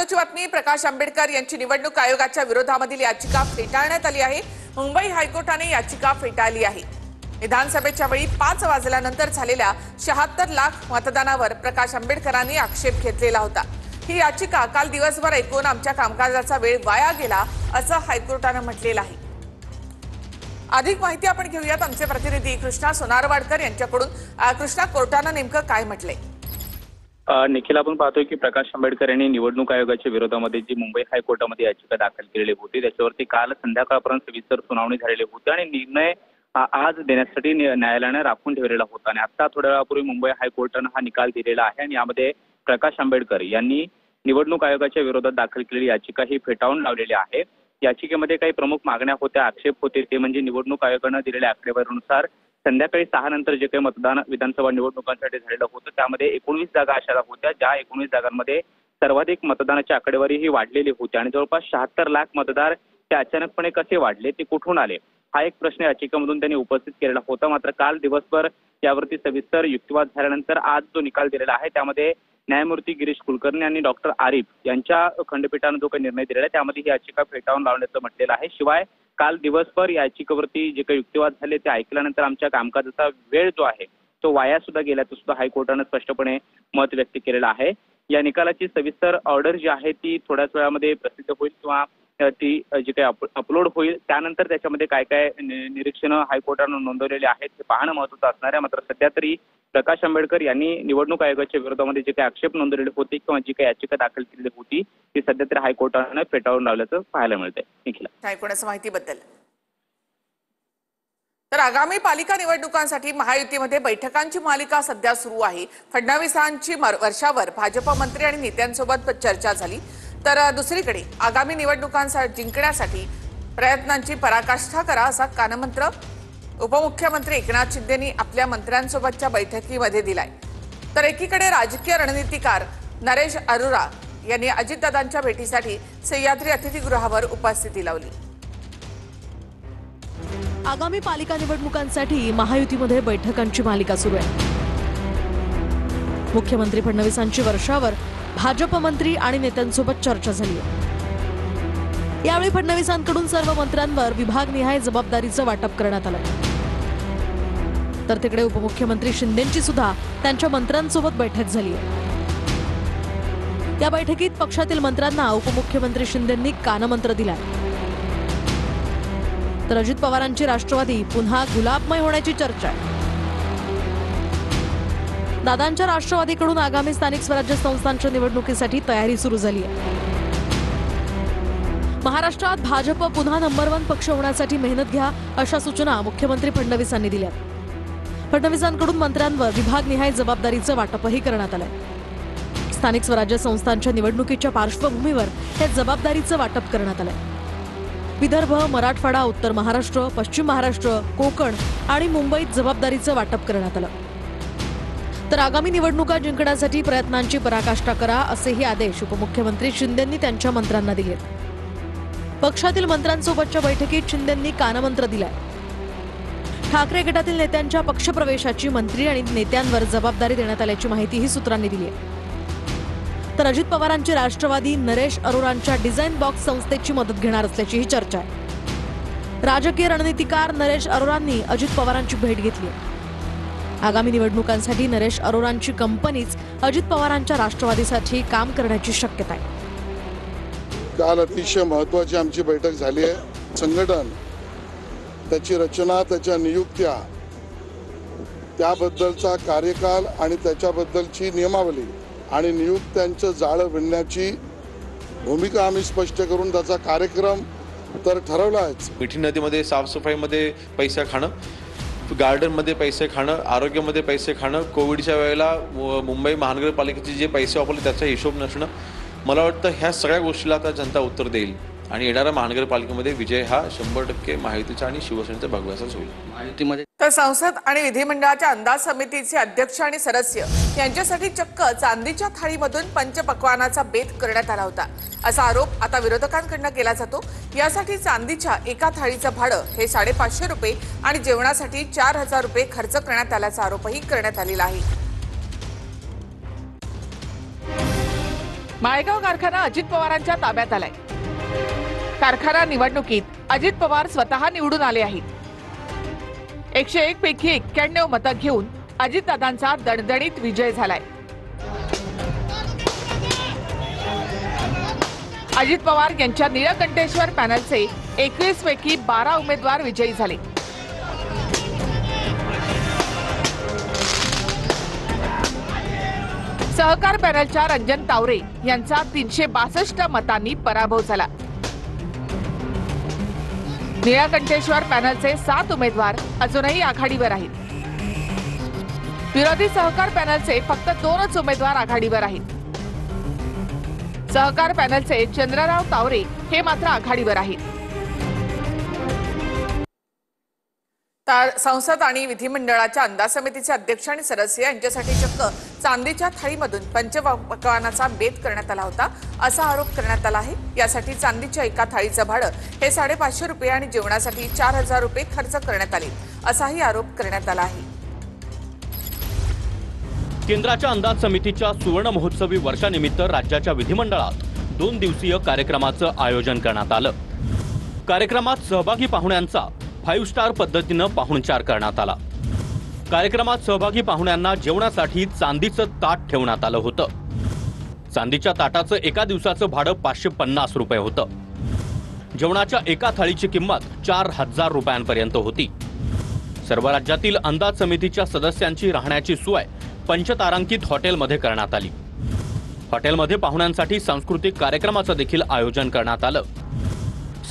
महत्त्वाची बातमी, प्रकाश आंबेडकर यांची निवडणूक आयोगाच्या विरोधामधील याचिका फेटाळण्यात आली आहे। मुंबई हायकोर्टाने याचिका फेटाळली आहे। विधानसभेच्या वेळी 5 वाजल्यानंतर झालेल्या 76 लाख मतदानावर प्रकाश आंबेडकरांनी आक्षेप घेतलेला होता। ही याचिका काल दिवसभर ऐकून आमच्या कामकाजाचा वेळ वाया गेला असं हायकोर्टाने म्हटलेलं आहे। अधिक माहिती आपण घेऊयात आमचे प्रतिनिधी कृष्णा सोनारवाडकर यांच्याकडून। कृष्णा, कोर्टाने नेमकं काय म्हटलंय? निखिल, आपण पाहतोय की प्रकाश आंबेडकर यांनी निवडणूक आयोगाच्या विरोधामध्ये जी मुंबई हायकोर्टामध्ये याचिका दाखल केलेली होती त्याच्यावरती काल संध्याकाळपर्यंत सविस्तर सुनावणी झालेली होती आणि निर्णय आज देण्यासाठी न्यायालयाने राखून ठेवलेला होता। आणि आता थोड्या वेळापूर्वी मुंबई हायकोर्टाने हा निकाल दिलेला आहे आणि यामध्ये प्रकाश आंबेडकर यांनी निवडणूक आयोगाच्या विरोधात दाखल केलेली याचिका ही फेटाळून लावलेली आहे। याचिकेमध्ये काही प्रमुख मागण्या होत्या, आक्षेप होते, ते म्हणजे निवडणूक आयोगाने दिलेल्या आकडेवारीनुसार संध्याकाळी 6 नंतर जे काही मतदान विधानसभा निवडणुकांसाठी झालेलं होतं त्यामध्ये 19 जागा अशा होत्या ज्या 19 जागांमध्ये सर्वाधिक मतदानाची आकडेवारी ही वाढलेली होती आणि जवळपास 76 लाख मतदार ते अचानकपणे कसे वाढले, ते कुठून आले, हा एक प्रश्न याचिकेमधून त्यांनी उपस्थित केलेला होता। मात्र काल दिवसभर यावरती सविस्तर युक्तिवाद झाल्यानंतर आज जो निकाल दिलेला आहे त्यामध्ये न्यायमूर्ती गिरीश कुलकर्णी आणि डॉक्टर आरिफ यांच्या खंडपीठाने जो काही निर्णय दिलेला आहे त्यामध्ये ही याचिका फेटाळून लावण्याचं म्हटलेलं आहे। शिवाय काल दिवसभर याचिकेवरती जे काही युक्तिवाद झाले ते ऐकल्यानंतर आमच्या कामकाजाचा वेळ जो आहे तो वाया सुद्धा गेल्याचं सुद्धा हायकोर्टाने स्पष्टपणे मत व्यक्त केलेलं आहे। या निकालाची सविस्तर ऑर्डर जी आहे ती थोड्याच वेळामध्ये प्रसिद्ध होईल किंवा ती जी काही अपलोड होईल, त्यानंतर त्याच्यामध्ये काय काय निरीक्षणं हायकोर्टाने नोंदवलेली आहेत ते पाहणं महत्त्वाचं असणार आहे। मात्र सध्या तरी प्रकाश आंबेडकर यांनी निवडणूक आयोगाच्या विरोधामध्ये जे काही आक्षेप नोंदवलेले होते किंवा जी काही याचिका दाखल केलेली होती ती सध्या तरी हायकोर्टाने फेटाळून लावल्याचं पाहायला मिळतंय। निखिल, हायकोर्टाच्या माहितीबद्दल। तर आगामी पालिका निवडणुकांसाठी महायुतीमध्ये बैठकांची मालिका सध्या सुरू आहे। फडणवीसांची वर्षावर भाजप मंत्री आणि नेत्यांसोबत चर्चा झाली, तर दुसरीकडे आगामी निवडणुकांसाठी जिंकण्यासाठी प्रयत्नांची पराकाष्ठा करा असा कानमंत्र उपमुख्यमंत्री एकनाथ शिंदेंनी आपल्या मंत्र्यांसोबतच्या बैठकीमध्ये दिलाय। तर एकीकडे राजकीय रणनीतिकार नरेश अरोरा यांनी अजितदादांच्या भेटीसाठी सह्याद्री अतिथीगृहावर उपस्थिती लावली। आगामी पालिका निवडणुकांसाठी महायुतीमध्ये बैठकांची मालिका सुरू आहे। मुख्यमंत्री फडणवीसांची वर्षावर भाजप मंत्री आणि नेत्यांसोबत चर्चा झाली आहे। यावेळी फडणवीसांकडून सर्व मंत्र्यांवर विभागनिहाय जबाबदारीचं वाटप करण्यात आलं। तर तिकडे उपमुख्यमंत्री शिंदेंची सुद्धा त्यांच्या मंत्र्यांसोबत बैठक झाली आहे। या बैठकीत पक्षातील मंत्र्यांना उपमुख्यमंत्री शिंदेंनी कानमंत्र दिलाय। तर अजित पवारांची राष्ट्रवादी पुन्हा गुलाबमय होण्याची चर्चा आहे। दादांच्या राष्ट्रवादीकडून आगामी स्थानिक स्वराज्य संस्थांच्या निवडणुकीसाठी तयारी सुरू झाली आहे। महाराष्ट्रात भाजप पुन्हा नंबर 1 पक्ष होण्यासाठी मेहनत घ्या अशा सूचना मुख्यमंत्री फडणवीसांनी दिल्या। फडणवीसांकडून मंत्र्यांवर विभागनिहाय जबाबदारीचं वाटपही करण्यात आलंय। स्थानिक स्वराज्य संस्थांच्या निवडणुकीच्या पार्श्वभूमीवर हे जबाबदारीचं वाटप करण्यात आलंय। विदर्भ, मराठवाडा, उत्तर महाराष्ट्र, पश्चिम महाराष्ट्र, कोकण आणि मुंबईत जबाबदारीचं वाटप करण्यात आलं। तर आगामी निवडणुका जिंकण्यासाठी प्रयत्नांची पराकाष्ठा करा असेही आदेश उपमुख्यमंत्री शिंदेंनी त्यांच्या मंत्र्यांना दिलेत। पक्षातील मंत्र्यांसोबतच्या बैठकीत शिंदेंनी कानमंत्र दिलाय। ठाकरे गटातील नेत्यांच्या पक्षप्रवेशाची मंत्री आणि नेत्यांवर जबाबदारी देण्यात आल्याची माहितीही सूत्रांनी दिली आहे। तर अजित पवारांची राष्ट्रवादी नरेश अरोरांच्या डिझाईन बॉक्स संस्थेची मदत घेणार असल्याचीही चर्चा आहे। राजकीय रणनीतिकार नरेश अरोरांनी अजित पवारांची भेट घेतली आहे। आगामी निवडणुकांसाठी नरेश अरोरांची कंपनीच अजित पवारांच्या राष्ट्रवादीसाठी काम करण्याची शक्यता आहे। काल अतिशय महत्त्वाची आमची बैठक झाली आहे। संघटन, त्याची रचना, त्याच्या नियुक्त्या, त्याबद्दलचा कार्यकाल आणि त्याच्याबद्दलची नियमावली आणि नियुक्त्यांचं जाळं विणण्याची भूमिका आम्ही स्पष्ट करून त्याचा कार्यक्रम तर ठरवलाच। मिठी नदीमध्ये साफसफाईमध्ये पैसे खाणं, गार्डनमध्ये पैसे खाणं, आरोग्यामध्ये पैसे खाणं, कोविडच्या वेळेला मुंबई महानगरपालिकेचे जे पैसे वापरले त्याचा हिशोब नसणं, मला वाटतं ह्या सगळ्या गोष्टीला आता जनता उत्तर देईल आणि येणाऱ्या महानगरपालिकेमध्ये विजय हा 100% महायुतीचा आणि शिवसेनेचा भगव्याचाच होईल। महायुतीमध्ये तर संसद आणि विधिमंडळाच्या अंदाज समितीचे अध्यक्ष आणि सदस्य यांच्यासाठी चक्क चांदीच्या थाळीमधून पंचपक्वानाचा बेत करण्यात आला होता असा आरोप आता विरोधकांकडून केला जातो। यासाठी चांदीच्या एका थाळीचं भाडं हे 550 रुपये आणि जेवणासाठी 4000 रुपये खर्च करण्यात आल्याचा आरोपही करण्यात आलेला आहे। माळेगाव कारखाना अजित पवारांच्या ताब्यात आलाय. कारखाना निवडणुकीत अजित पवार स्वतः निवडून आले आहेत. 101 पैकी 91 मतं घेऊन अजितदादांचा दणदणीत विजय झालाय. अजित पवार यांच्या निळकंठेश्वर पॅनलचे 21 पैकी 12 उमेदवार विजयी झाले. सहकार पॅनलच्या रंजन तावरे यांचा 362 मतांनी पराभव झाला. निळकंठेश्वर पॅनलचे 7 उमेदवार अजूनही आघाडीवर आहेत. विरोधी सहकार पॅनलचे फक्त 2च उमेदवार आघाडीवर आहेत. सहकार पॅनलचे चंद्रराव तावरे हे मात्र आघाडीवर आहेत. तर संसद आणि विधिमंडळाच्या अंदाज समितीचे अध्यक्ष आणि सदस्य यांच्यासाठी चक्क चांदीच्या थाळीमधून पंचपक्वान्नाचा बेत करण्यात आला होता असा आरोप करण्यात आला आहे. यासाठी चांदीच्या एका थाळीचं भाडं हे 550 रुपये आणि जेवणासाठी 4000 रुपये खर्च करण्यात आले असाही आरोप करण्यात आला आहे. केंद्राच्या अंदाज समितीच्या सुवर्ण महोत्सवी वर्षानिमित्त राज्याच्या विधिमंडळात 2 दिवसीय कार्यक्रमाचं आयोजन करण्यात आलं. कार्यक्रमात सहभागी पाहुण्यांचा 5 स्टार पद्धतीनं पाहुणचार करण्यात आला. कार्यक्रमात सहभागी पाहुण्यांना जेवणासाठी चांदीचं ताट ठेवण्यात आलं होतं. चांदीच्या ताटाचं एका दिवसाचं भाडं 550 रुपये होतं. जेवणाच्या एका थाळीची किंमत 4000 रुपयांपर्यंत होती. सर्व राज्यातील अंदाज समितीच्या सदस्यांची राहण्याची सोय पंचतारांकित हॉटेलमध्ये करण्यात आली. हॉटेलमध्ये पाहुण्यांसाठी सांस्कृतिक कार्यक्रमाचं देखील आयोजन करण्यात आलं.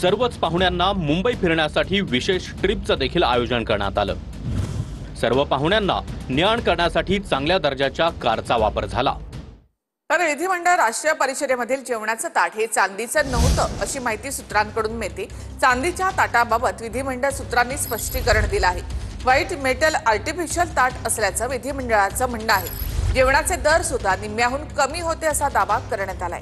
सर्वच पाहुण्यांना मुंबई फिरण्यासाठी विशेष ट्रिपचं देखील आयोजन करण्यात आलं. सर्व पाहुण्यांना ने-आण करण्यासाठी चांगल्या दर्जाच्या कारचा वापर झाला. तर विधिमंडळ राष्ट्रीय परिषदेमधील जेवणाचं ताट हे चांदीचं नव्हतं अशी माहिती सूत्रांकडून मिळते. चांदीच्या ताटाबाबत विधिमंडळ सूत्रांनी स्पष्टीकरण दिलं आहे. व्हाईट मेटल आर्टिफिशियल ताट असल्याचं विधिमंडळाचं म्हणणं आहे. जेवणाचे दर सुद्धा निम्म्याहून कमी होते असा दावा करण्यात आलाय.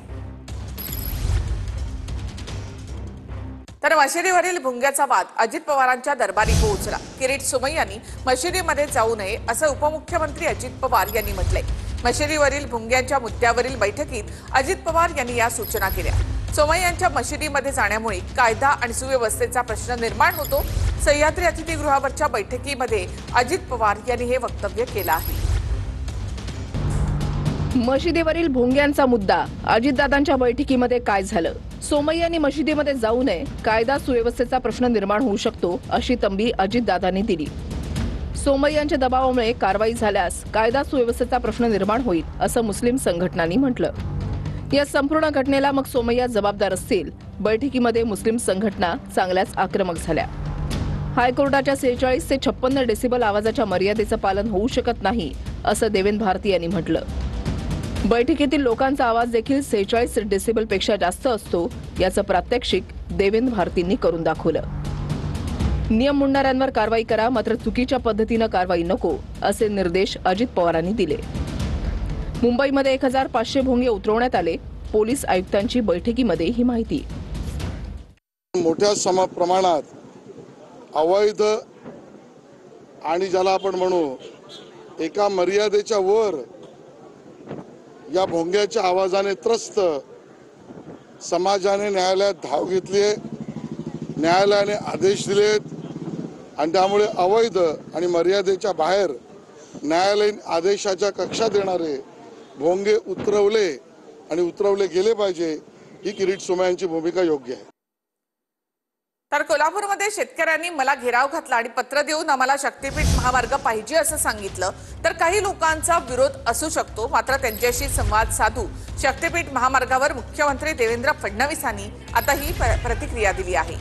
तर मशिदीवरील भुंग्याचा वाद अजित पवारांच्या दरबारी पोहोचला. किरीट सोमय्यांनी मशिदीमध्ये जाऊ नये असं उपमुख्यमंत्री अजित पवार यांनी म्हटलंय. मशिदीवरील भुंग्यांच्या मुद्द्यावरील बैठकीत अजित पवार यांनी या सूचना केल्या. सोमय्यांच्या मशिदीमध्ये जाण्यामुळे कायदा आणि सुव्यवस्थेचा प्रश्न निर्माण होतो. सह्याद्री अतिथीगृहावरच्या बैठकीमध्ये अजित पवार यांनी हे वक्तव्य केलं आहे. मशिदीवरील भोंग्यांचा मुद्दा अजितदादांच्या बैठकीमध्ये काय झालं? सोमय्यांनी मशिदीमध्ये जाऊ नये, कायदा सुव्यवस्थेचा प्रश्न निर्माण होऊ शकतो अशी तंबी अजितदादांनी दिली. सोमय्यांच्या दबावामुळे कारवाई झाल्यास कायदा सुव्यवस्थेचा प्रश्न निर्माण होईल असं मुस्लिम संघटनांनी म्हटलं. या संपूर्ण घटनेला मग सोमय्या जबाबदार असतील. बैठकीमध्ये मुस्लिम संघटना चांगल्याच आक्रमक झाल्या. हायकोर्टाच्या 46 ते 56 डेसिबल आवाजाच्या मर्यादेचं पालन होऊ शकत नाही असं देवेंद्र भारती यांनी म्हटलं. बैठकीतील लोकांचा आवाज देखील 46 डेसिबलपेक्षा जास्त असतो याचं प्रात्यक्षिक देवेंद्र भारतींनी करून दाखवलं. नियम मोडणाऱ्यांवर कारवाई करा, मात्र चुकीच्या पद्धतीनं कारवाई नको असे निर्देश अजित पवारांनी दिले. मुंबईमध्ये 1500 भोंगे उतरवण्यात आले. पोलीस आयुक्तांची बैठकीमध्ये ही माहिती. मोठ्या प्रमाणात अवैध आणि ज्याला आपण म्हणू एका मर्यादेच्या वर या भोंग्याच्या आवाजाने त्रस्त समाजाने न्यायालयात धाव घेतली आहे. न्यायालयाने आदेश दिलेत आणि त्यामुळे अवैध आणि मर्यादेच्या बाहेर न्यायालयीन आदेशाच्या कक्षात येणारे भोंगे उतरवले आणि उतरवले गेले पाहिजे ही किरीट सोमय्यांची भूमिका योग्य आहे. तर कोल्हापूरमध्ये शेतकऱ्यांनी मला घेराव घातला आणि पत्र देऊन आम्हाला शक्तीपीठ महामार्ग पाहिजे असं सांगितलं. तर काही लोकांचा विरोध असू शकतो, मात्र त्यांच्याशी संवाद साधू शक्तीपीठ महामार्गावर मुख्यमंत्री देवेंद्र फडणवीसांनी आता ही प्रतिक्रिया दिली आहे.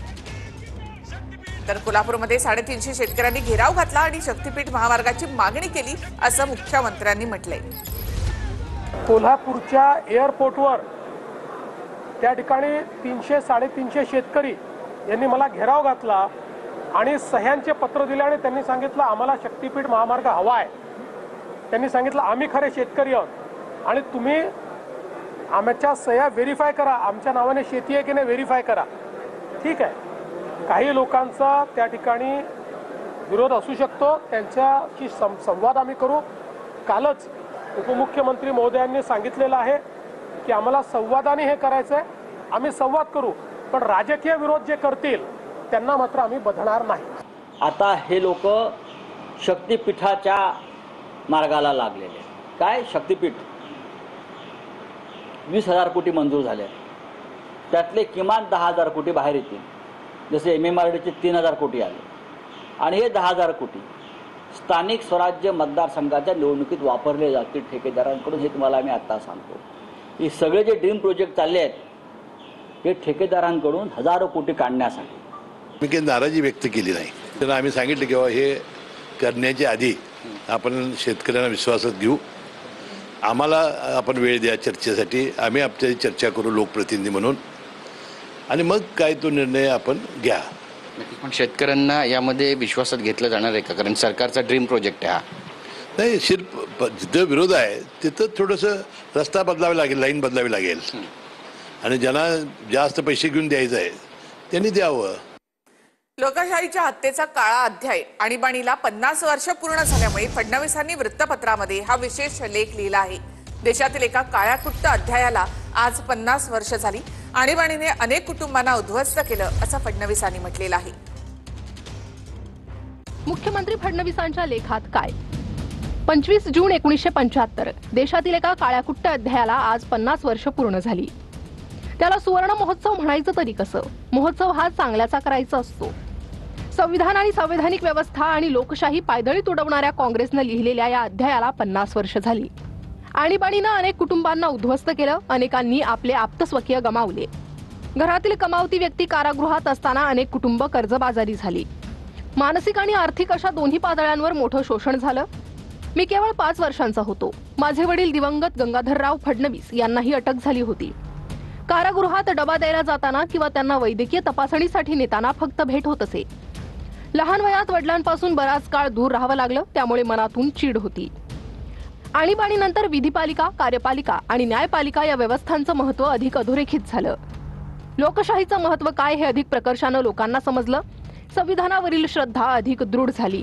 तर कोल्हापूरमध्ये 350 शेतकऱ्यांनी घेराव घातला आणि शक्तीपीठ महामार्गाची मागणी केली असं मुख्यमंत्र्यांनी म्हटलंय. कोल्हापूरच्या एअरपोर्टवर त्या ठिकाणी 300-350 शेतकरी यांनी मला घेराव घातला आणि सह्यांचे पत्र दिले आणि त्यांनी सांगितलं आम्हाला शक्तीपीठ महामार्ग हवा आहे. त्यांनी सांगितलं आम्ही खरे शेतकरी आहोत आणि तुम्ही आमच्या सह्या व्हेरीफाय करा, आमच्या नावाने शेती आहे की नाही व्हेरीफाय करा. ठीक आहे, काही लोकांचा त्या ठिकाणी विरोध असू शकतो, त्यांच्याशी संवाद आम्ही करू. कालच उपमुख्यमंत्री महोदयांनी सांगितलेलं आहे की आम्हाला संवादाने हे करायचंय, आम्ही संवाद करू, पण राजकीय विरोध जे करतील त्यांना मात्र आम्ही बधणार नाही. आता हे लोक शक्तीपीठाच्या मार्गाला लागलेले. काय शक्तीपीठ? 20,000 कोटी मंजूर झाले, त्यातले किमान 10,000 कोटी बाहेर येतील. जसे MMRDचे 3,000 कोटी आले आणि हे 10,000 कोटी स्थानिक स्वराज्य मतदारसंघाच्या निवडणुकीत वापरले जातील ठेकेदारांकडून. हे तुम्हाला आम्ही आता सांगतो. हे सगळे जे ड्रीम प्रोजेक्ट चालले आहेत हे ठेकेदारांकडून हजारो कोटी काढण्यासाठी. मी काही नाराजी व्यक्त केली नाही. त्यांना आम्ही सांगितलं की हे करण्याच्या आधी आपण शेतकऱ्यांना विश्वासात घेऊ, आम्हाला आपण वेळ द्या चर्चेसाठी, आम्ही आपल्याशी चर्चा करू लोकप्रतिनिधी म्हणून, आणि मग काय तो निर्णय आपण घ्या. पण शेतकऱ्यांना यामध्ये विश्वासात घेतलं जाणार आहे का? कारण सरकारचा ड्रीम प्रोजेक्ट आहे हा. नाही, जिथं विरोध आहे तिथं थोडंसं रस्ता बदलावा लागेल, लाईन बदलावी लागेल, आणि ज्यांना जास्त पैसे घेऊन द्यायचं आहे त्यांनी द्यावं. लोकशाहीच्या हत्येचा काळा अध्याय आणीबाणीला 50 वर्ष पूर्ण झाल्यामुळे फडणवीसांनी वृत्तपत्रामध्ये हा विशेष लेख लिहिला आहे. देशातील एका काळ्याकुट्ट अध्यायाला आज 50 वर्ष झाली. आणीबाणीने अनेक कुटुंबांना उद्ध्वस्त केलं असं फडणवीसांनी म्हटलेलं आहे. मुख्यमंत्री फडणवीसांच्या लेखात काय? 25 जून 1975 देशातील एका काळ्याकुट्ट अध्यायाला आज 50 वर्ष पूर्ण झाली. त्याला सुवर्ण महोत्सव म्हणायचं तरी कसं? महोत्सव हा चांगल्याचा करायचा असतो. संविधान आणि संवैधानिक व्यवस्था आणि लोकशाही पायदळी तुडवणाऱ्या काँग्रेसनं लिहिलेल्या या अध्यायाला 50 वर्ष झाली. आणीबाणीनं अनेक कुटुंबांना उद्ध्वस्त केलं. अनेकांनी आपले आप्तस्वकीय गमावले. घरातील कमावती व्यक्ती कारागृहात असताना अनेक कुटुंब कर्जबाजारी झाली. मानसिक आणि आर्थिक अशा दोन्ही पातळ्यांवर मोठं शोषण झालं. मी केवळ 5 वर्षांचा होतो. माझे वडील दिवंगत गंगाधरराव फडणवीस यांनाही अटक झाली होती. कारागृहात डबा द्यायला जाताना किंवा त्यांना वैद्यकीय तपासणीसाठी नेताना फक्त भेट होत असे. लहान वयात वडिलांपासून बराच काळ दूर राहावं लागलं, त्यामुळे मनातून चीड होती. आणीबाणीनंतर विधिपालिका, कार्यपालिका आणि न्यायपालिका या व्यवस्थांचं महत्त्व अधिक अधोरेखित झालं. लोकशाहीचं महत्त्व काय हे अधिक प्रकर्षानं लोकांना समजलं. संविधानावरील श्रद्धा अधिक दृढ झाली.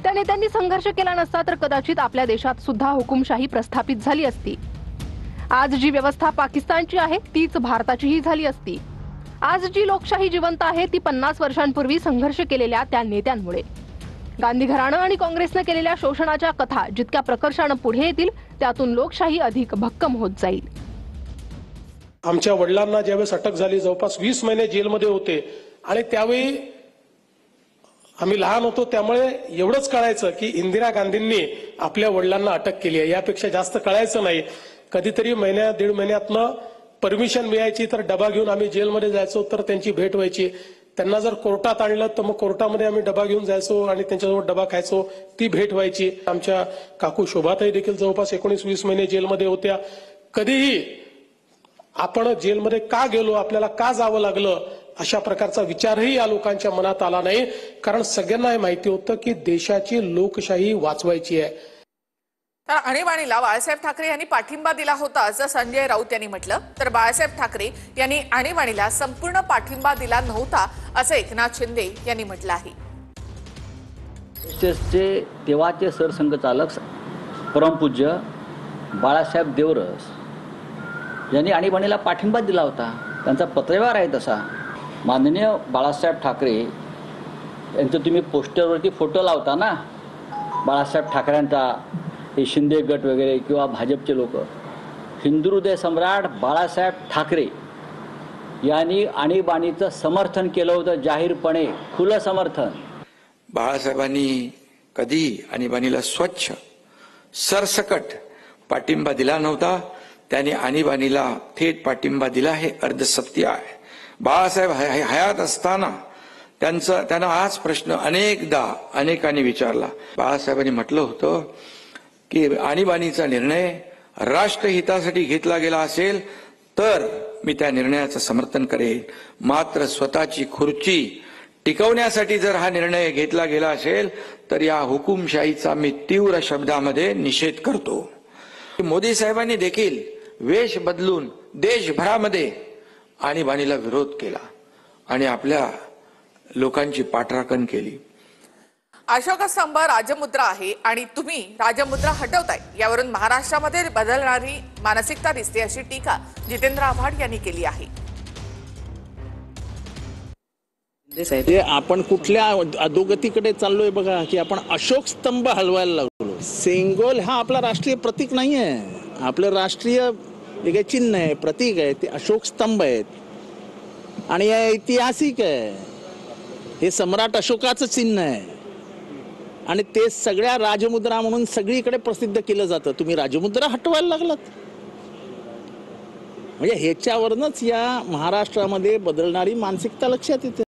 त्या नेत्यांनी संघर्ष केला नसता तर कदाचित आपल्या देशात सुद्धा हुकुमशाही प्रस्थापित झाली असती. आज जी व्यवस्था पाकिस्तानची आहे तीच भारताचीही झाली असती. आज जी लोकशाही जिवंत आहे ती 50 वर्षांपूर्वी संघर्ष केलेल्या त्या नेत्यांमुळे. गांधी घराणं आणि काँग्रेसनं केलेल्या शोषणाच्या कथा जितक्या प्रकर्षानं पुढे येतील त्यातून लोकशाही अधिक भक्कम होत जाईल. आमच्या वडिलांना ज्यावेळेस अटक झाली, जवळपास 20 महिने जेलमध्ये होते, आणि त्यावेळी आम्ही लहान होतो, त्यामुळे एवढंच कळायचं की इंदिरा गांधींनी आपल्या वडिलांना अटक केली आहे. यापेक्षा जास्त कळायचं नाही. कधीतरी महिन्या दीड महिन्यातनं परमिशन मिळायची तर डबा घेऊन आम्ही जेलमध्ये जायचो, तर त्यांची भेट व्हायची. त्यांना जर कोर्टात आणलं तर मग कोर्टामध्ये आम्ही डबा घेऊन जायचो आणि त्यांच्यासोबत डबा खायचो, ती भेट व्हायची. आमच्या काकू शोभाताई देखील जवळपास 19-20 महिने जेलमध्ये होत्या. कधीही आपण जेलमध्ये का गेलो, आपल्याला का जावं लागलं, अशा प्रकारचा विचारही या लोकांच्या मनात आला नाही. कारण सगळ्यांना हे माहिती होतं की देशाची लोकशाही वाचवायची आहे. तर आणीबाणीला बाळासाहेब ठाकरे यांनी पाठिंबा दिला होता असं संजय राऊत यांनी म्हटलं. तर बाळासाहेब ठाकरे यांनी आणीबाणीला संपूर्ण पाठिंबा दिला नव्हता असं एकनाथ शिंदे यांनी म्हटलं आहे. एसएसचे तेव्हाचे सरसंघचालक परमपूज्य बाळासाहेब देवरस यांनी आणीबाणीला पाठिंबा दिला होता. त्यांचा पत्रव्यवहार आहे तसा. माननीय बाळासाहेब ठाकरे यांचं तुम्ही पोस्टरवरती फोटो लावता ना, बाळासाहेब ठाकरेंचा, हे शिंदे गट वगैरे किंवा भाजपचे लोक. हिंदू हृदय सम्राट बाळासाहेब ठाकरे यांनी आणीबाणीचं समर्थन केलं होतं, जाहीरपणे खुलं समर्थन. बाळासाहेबांनी कधी आणीबाणीला स्वच्छ सरसकट पाठिंबा दिला नव्हता. त्यांनी आणीबाणीला थेट पाठिंबा दिला हे अर्धसत्य आहे. बाळासाहेब हयात असताना त्यांना हाच प्रश्न अनेकांनी विचारला. बाळासाहेबांनी म्हटलं होतं की आणीबाणीचा निर्णय राष्ट्रहितासाठी घेतला गेला असेल तर मी त्या निर्णयाचं समर्थन करेन, मात्र स्वतःची खुर्ची टिकवण्यासाठी जर हा निर्णय घेतला गेला असेल तर या हुकुमशाहीचा मी तीव्र शब्दामध्ये निषेध करतो. मोदी साहेबांनी देखील वेश बदलून देशभरामध्ये आणीबाणीला विरोध केला आणि आपल्या लोकांची पाठराखण केली. अशोक स्तंभ राजमुद्रा आहे आणि तुम्ही राजमुद्रा हटवताय, यावरून महाराष्ट्रामध्ये बदलणारी मानसिकता दिसते, अशी टीका जितेंद्र आव्हाड यांनी केली आहे. ते आपण कुठल्या अधोगतीकडे चाललोय बघा, की आपण अशोक स्तंभ हलवायला लागलो. सेंगोल हा आपला राष्ट्रीय प्रतीक नाही आहे, आपलं राष्ट्रीय जे चिन्ह आहे, प्रतीक आहे, ते अशोक स्तंभ आहेत आणि हे ऐतिहासिक आहे. हे सम्राट अशोकाचं चिन्ह आहे आणि ते सगळ्या राजमुद्रा म्हणून सगळीकडे प्रसिद्ध केलं जातं. तुम्ही राजमुद्रा हटवायला लागलात म्हणजे ह्याच्यावरच या महाराष्ट्रामध्ये बदलणारी मानसिकता लक्षात येते.